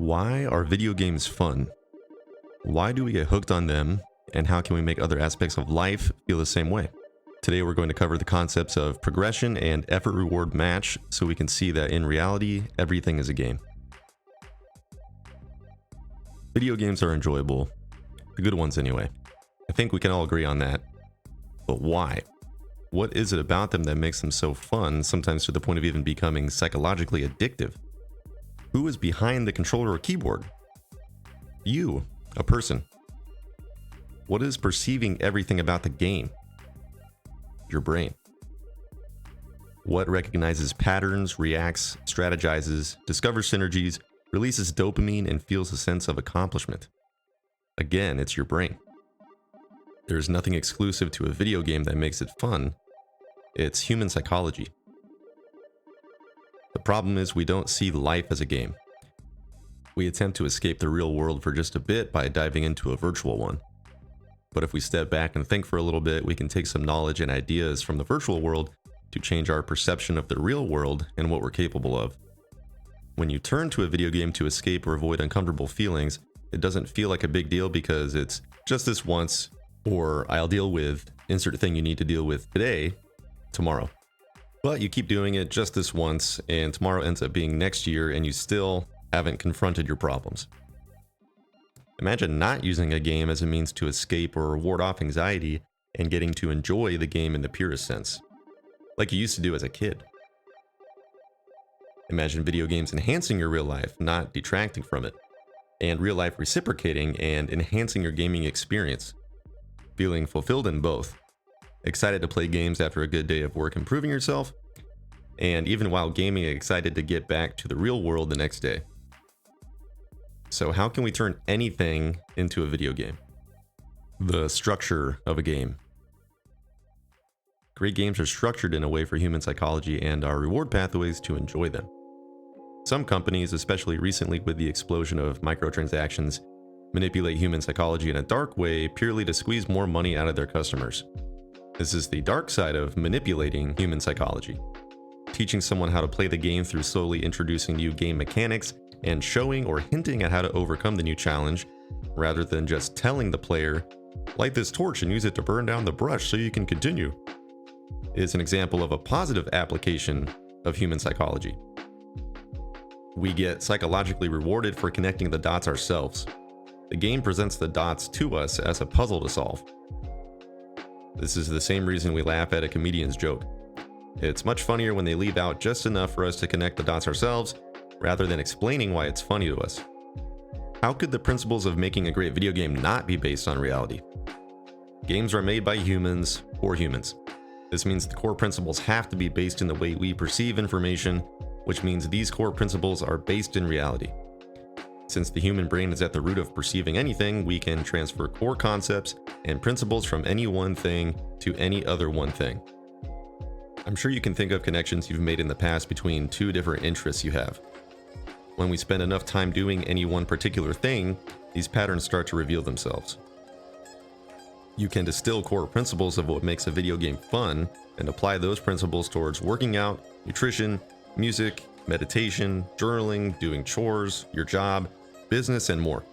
Why are video games fun? Why do we get hooked on them? And how can we make other aspects of life feel the same way? Today we're going to cover the concepts of progression and effort reward match so we can see that in reality, everything is a game. Video games are enjoyable. The good ones anyway. I think we can all agree on that. But why? What is it about them that makes them so fun, sometimes to the point of even becoming psychologically addictive? Who is behind the controller or keyboard? You, a person. What is perceiving everything about the game? Your brain. What recognizes patterns, reacts, strategizes, discovers synergies, releases dopamine, and feels a sense of accomplishment? Again, it's your brain. There is nothing exclusive to a video game that makes it fun. It's human psychology. The problem is we don't see life as a game. We attempt to escape the real world for just a bit by diving into a virtual one. But if we step back and think for a little bit, we can take some knowledge and ideas from the virtual world to change our perception of the real world and what we're capable of. When you turn to a video game to escape or avoid uncomfortable feelings, it doesn't feel like a big deal because it's just this once, or I'll deal with insert thing you need to deal with today, tomorrow. But you keep doing it just this once, and tomorrow ends up being next year, and you still haven't confronted your problems. Imagine not using a game as a means to escape or ward off anxiety and getting to enjoy the game in the purest sense, like you used to do as a kid. Imagine video games enhancing your real life, not detracting from it, and real life reciprocating and enhancing your gaming experience, feeling fulfilled in both. Excited to play games after a good day of work improving yourself, and even while gaming, excited to get back to the real world the next day. So how can we turn anything into a video game? The structure of a game. Great games are structured in a way for human psychology and our reward pathways to enjoy them. Some companies, especially recently with the explosion of microtransactions, manipulate human psychology in a dark way purely to squeeze more money out of their customers. This is the dark side of manipulating human psychology. Teaching someone how to play the game through slowly introducing new game mechanics and showing or hinting at how to overcome the new challenge, rather than just telling the player, light this torch and use it to burn down the brush so you can continue, is an example of a positive application of human psychology. We get psychologically rewarded for connecting the dots ourselves. The game presents the dots to us as a puzzle to solve. This is the same reason we laugh at a comedian's joke. It's much funnier when they leave out just enough for us to connect the dots ourselves, rather than explaining why it's funny to us. How could the principles of making a great video game not be based on reality? Games are made by humans for humans. This means the core principles have to be based in the way we perceive information, which means these core principles are based in reality. Since the human brain is at the root of perceiving anything, we can transfer core concepts and principles from any one thing to any other one thing. I'm sure you can think of connections you've made in the past between two different interests you have. When we spend enough time doing any one particular thing, these patterns start to reveal themselves. You can distill core principles of what makes a video game fun and apply those principles towards working out, nutrition, music, meditation, journaling, doing chores, your job, business, and more.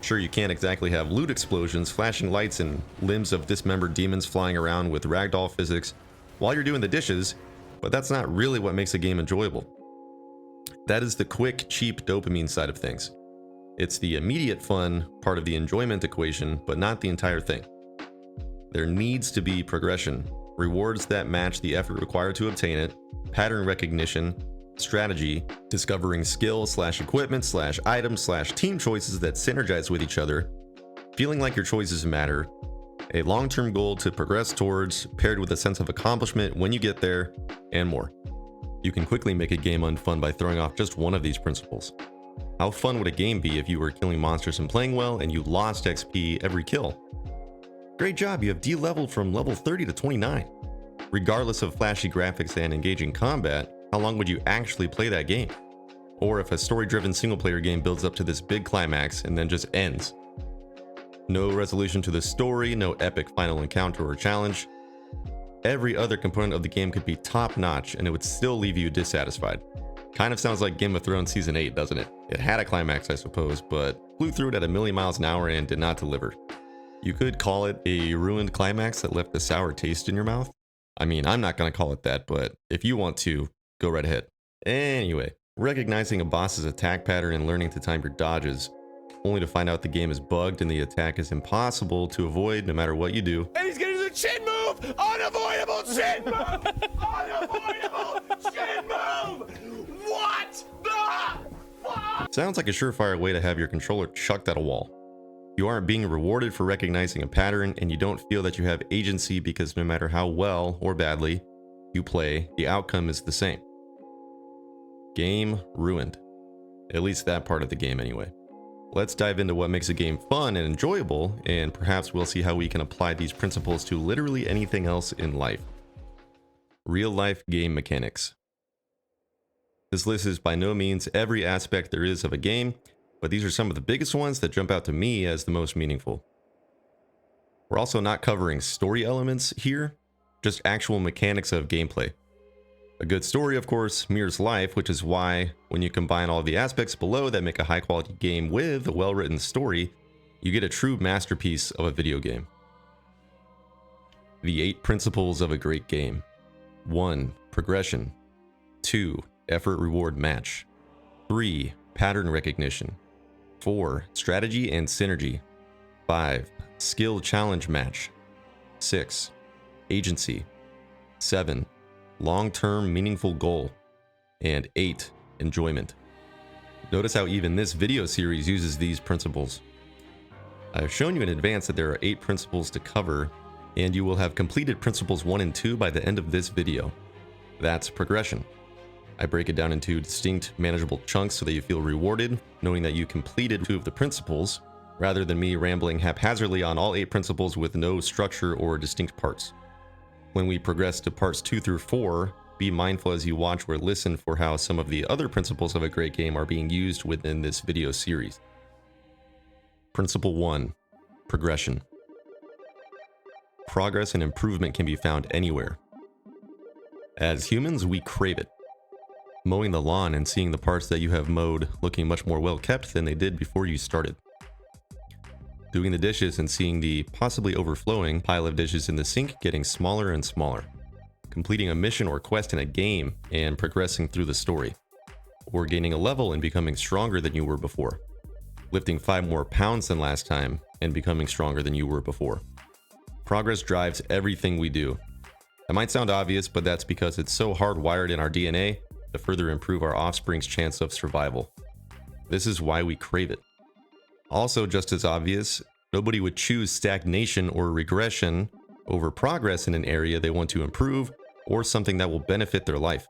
Sure, you can't exactly have loot explosions, flashing lights, and limbs of dismembered demons flying around with ragdoll physics while you're doing the dishes, but that's not really what makes a game enjoyable. That is the quick, cheap dopamine side of things. It's the immediate fun part of the enjoyment equation, but not the entire thing. There needs to be progression, rewards that match the effort required to obtain it, pattern recognition, strategy, discovering skill/equipment/items/team choices that synergize with each other, feeling like your choices matter, a long-term goal to progress towards, paired with a sense of accomplishment when you get there, and more. You can quickly make a game unfun by throwing off just one of these principles. How fun would a game be if you were killing monsters and playing well and you lost XP every kill? Great job, you have de-leveled from level 30 to 29. Regardless of flashy graphics and engaging combat, how long would you actually play that game? Or if a story-driven single-player game builds up to this big climax and then just ends. No resolution to the story, no epic final encounter or challenge. Every other component of the game could be top-notch and it would still leave you dissatisfied. Kind of sounds like Game of Thrones Season 8, doesn't it? It had a climax, I suppose, but flew through it at a million miles an hour and did not deliver. You could call it a ruined climax that left a sour taste in your mouth. I mean, I'm not going to call it that, but if you want to, go right ahead. Anyway, recognizing a boss's attack pattern and learning to time your dodges, only to find out the game is bugged and the attack is impossible to avoid no matter what you do. And he's gonna do the chin move! Unavoidable chin move! Unavoidable chin move! What the fuck? Sounds like a surefire way to have your controller chucked at a wall. You aren't being rewarded for recognizing a pattern, and you don't feel that you have agency because no matter how well or badly you play, the outcome is the same. Game ruined. At least that part of the game anyway. Let's dive into what makes a game fun and enjoyable, and perhaps we'll see how we can apply these principles to literally anything else in life. Real-life game mechanics. This list is by no means every aspect there is of a game, but these are some of the biggest ones that jump out to me as the most meaningful. We're also not covering story elements here, just actual mechanics of gameplay. A good story, of course, mirrors life, which is why when you combine all the aspects below that make a high-quality game with a well-written story, you get a true masterpiece of a video game. The 8 principles of a great game. 1. Progression. 2. Effort-reward match. 3. Pattern recognition. 4. Strategy and synergy. 5. Skill challenge match. 6. Agency. 7. Long-term meaningful goal. And 8. Enjoyment. Notice how even this video series uses these principles. I've shown you in advance that there are 8 principles to cover, and you will have completed principles 1 and 2 by the end of this video. That's progression. I break it down into distinct, manageable chunks so that you feel rewarded, knowing that you completed 2 of the principles, rather than me rambling haphazardly on all 8 principles with no structure or distinct parts. When we progress to parts 2 through 4, be mindful as you watch or listen for how some of the other principles of a great game are being used within this video series. Principle 1. Progression. Progress and improvement can be found anywhere. As humans, we crave it. Mowing the lawn and seeing the parts that you have mowed looking much more well kept than they did before you started. Doing the dishes and seeing the possibly overflowing pile of dishes in the sink getting smaller and smaller. Completing a mission or quest in a game and progressing through the story. Or gaining a level and becoming stronger than you were before. Lifting 5 more pounds than last time and becoming stronger than you were before. Progress drives everything we do. That might sound obvious, but that's because it's so hardwired in our DNA to further improve our offspring's chance of survival. This is why we crave it. Also, just as obvious, nobody would choose stagnation or regression over progress in an area they want to improve or something that will benefit their life.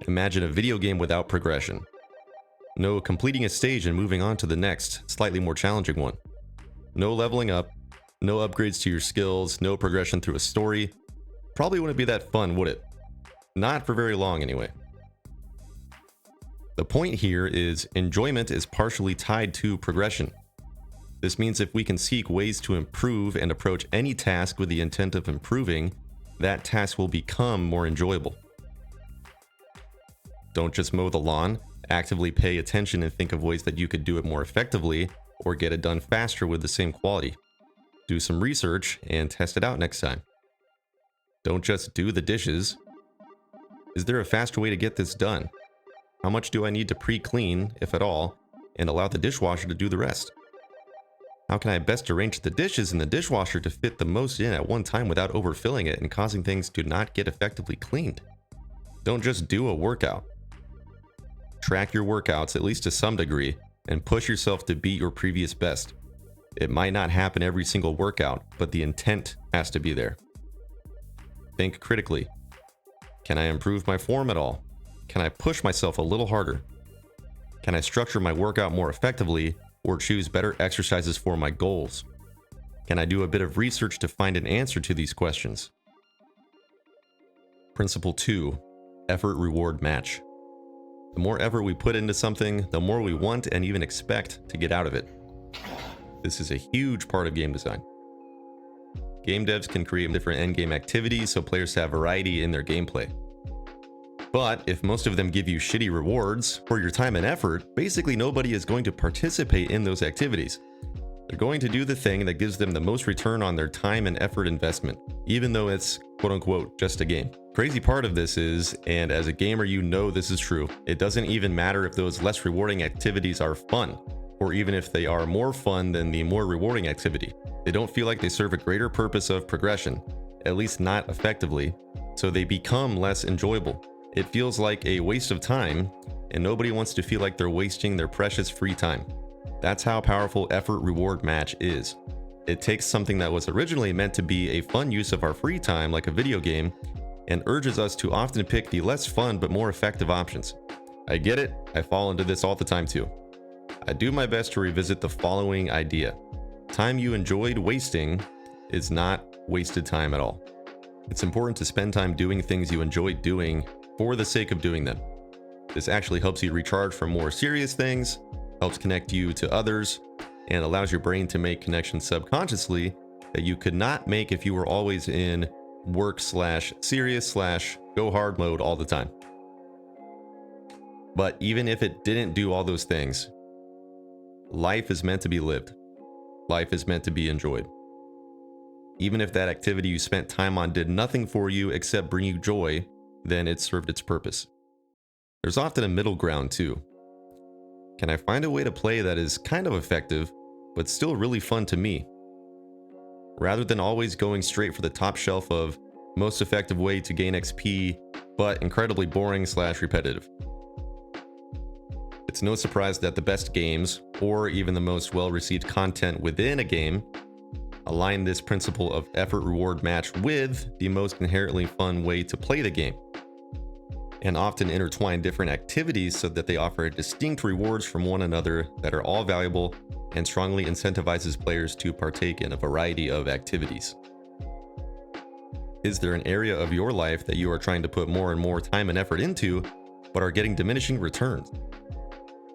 Imagine a video game without progression. No completing a stage and moving on to the next, slightly more challenging one. No leveling up, no upgrades to your skills, no progression through a story. Probably wouldn't be that fun, would it? Not for very long anyway. The point here is enjoyment is partially tied to progression. This means if we can seek ways to improve and approach any task with the intent of improving, that task will become more enjoyable. Don't just mow the lawn, actively pay attention and think of ways that you could do it more effectively or get it done faster with the same quality. Do some research and test it out next time. Don't just do the dishes. Is there a faster way to get this done? How much do I need to pre-clean, if at all, and allow the dishwasher to do the rest? How can I best arrange the dishes in the dishwasher to fit the most in at one time without overfilling it and causing things to not get effectively cleaned? Don't just do a workout. Track your workouts, at least to some degree, and push yourself to beat your previous best. It might not happen every single workout, but the intent has to be there. Think critically. Can I improve my form at all? Can I push myself a little harder? Can I structure my workout more effectively or choose better exercises for my goals? Can I do a bit of research to find an answer to these questions? Principle 2. Effort-reward match. The more effort we put into something, the more we want and even expect to get out of it. This is a huge part of game design. Game devs can create different endgame activities so players have variety in their gameplay. But if most of them give you shitty rewards for your time and effort, basically nobody is going to participate in those activities. They're going to do the thing that gives them the most return on their time and effort investment, even though it's quote unquote just a game. Crazy part of this is, and as a gamer you know this is true, it doesn't even matter if those less rewarding activities are fun, or even if they are more fun than the more rewarding activity. They don't feel like they serve a greater purpose of progression, at least not effectively, so they become less enjoyable. It feels like a waste of time, and nobody wants to feel like they're wasting their precious free time. That's how powerful effort-reward match is. It takes something that was originally meant to be a fun use of our free time, like a video game, and urges us to often pick the less fun but more effective options. I get it, I fall into this all the time too. I do my best to revisit the following idea. Time you enjoyed wasting is not wasted time at all. It's important to spend time doing things you enjoy doing for the sake of doing them. This actually helps you recharge from more serious things, helps connect you to others, and allows your brain to make connections subconsciously that you could not make if you were always in work/serious/go hard mode all the time. But even if it didn't do all those things, life is meant to be lived. Life is meant to be enjoyed. Even if that activity you spent time on did nothing for you except bring you joy, then it served its purpose. There's often a middle ground too. Can I find a way to play that is kind of effective, but still really fun to me? Rather than always going straight for the top shelf of most effective way to gain XP, but incredibly boring/repetitive. It's no surprise that the best games, or even the most well-received content within a game, align this principle of effort-reward match with the most inherently fun way to play the game, and often intertwine different activities so that they offer distinct rewards from one another that are all valuable and strongly incentivizes players to partake in a variety of activities. Is there an area of your life that you are trying to put more and more time and effort into, but are getting diminishing returns?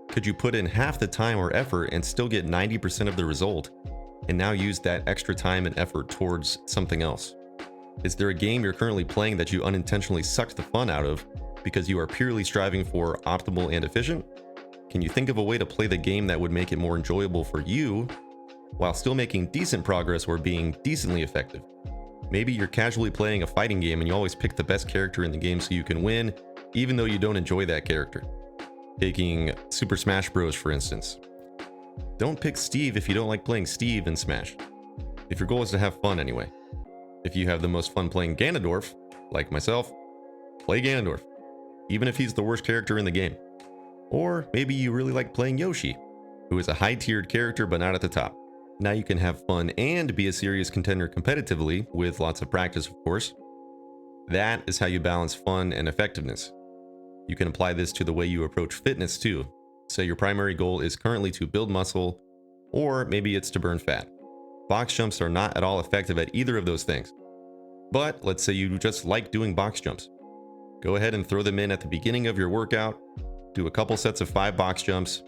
Could you put in half the time or effort and still get 90% of the result, and now use that extra time and effort towards something else? Is there a game you're currently playing that you unintentionally sucked the fun out of because you are purely striving for optimal and efficient? Can you think of a way to play the game that would make it more enjoyable for you while still making decent progress or being decently effective? Maybe you're casually playing a fighting game and you always pick the best character in the game so you can win, even though you don't enjoy that character. Taking Super Smash Bros. For instance. Don't pick Steve if you don't like playing Steve in Smash. If your goal is to have fun anyway. If you have the most fun playing Ganondorf, like myself, play Ganondorf, even if he's the worst character in the game. Or maybe you really like playing Yoshi, who is a high-tiered character but not at the top. Now you can have fun and be a serious contender competitively, with lots of practice of course. That is how you balance fun and effectiveness. You can apply this to the way you approach fitness too. Say your primary goal is currently to build muscle, or maybe it's to burn fat. Box jumps are not at all effective at either of those things. But let's say you just like doing box jumps. Go ahead and throw them in at the beginning of your workout. Do a couple sets of 5 box jumps.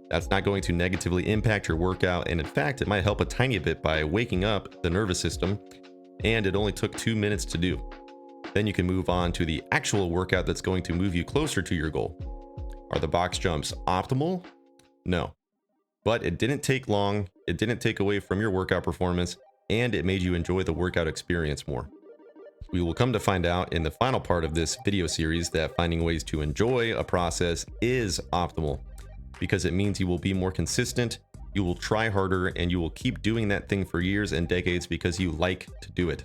That's not going to negatively impact your workout, and in fact, it might help a tiny bit by waking up the nervous system, and it only took 2 minutes to do. Then you can move on to the actual workout that's going to move you closer to your goal. Are the box jumps optimal? No. But it didn't take long, it didn't take away from your workout performance, and it made you enjoy the workout experience more. We will come to find out in the final part of this video series that finding ways to enjoy a process is optimal, because it means you will be more consistent, you will try harder, and you will keep doing that thing for years and decades because you like to do it.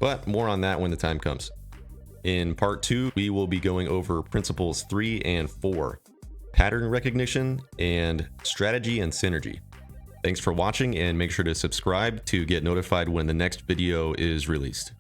But more on that when the time comes. In part 2, we will be going over principles 3 and 4, pattern recognition and strategy and synergy. Thanks for watching, and make sure to subscribe to get notified when the next video is released.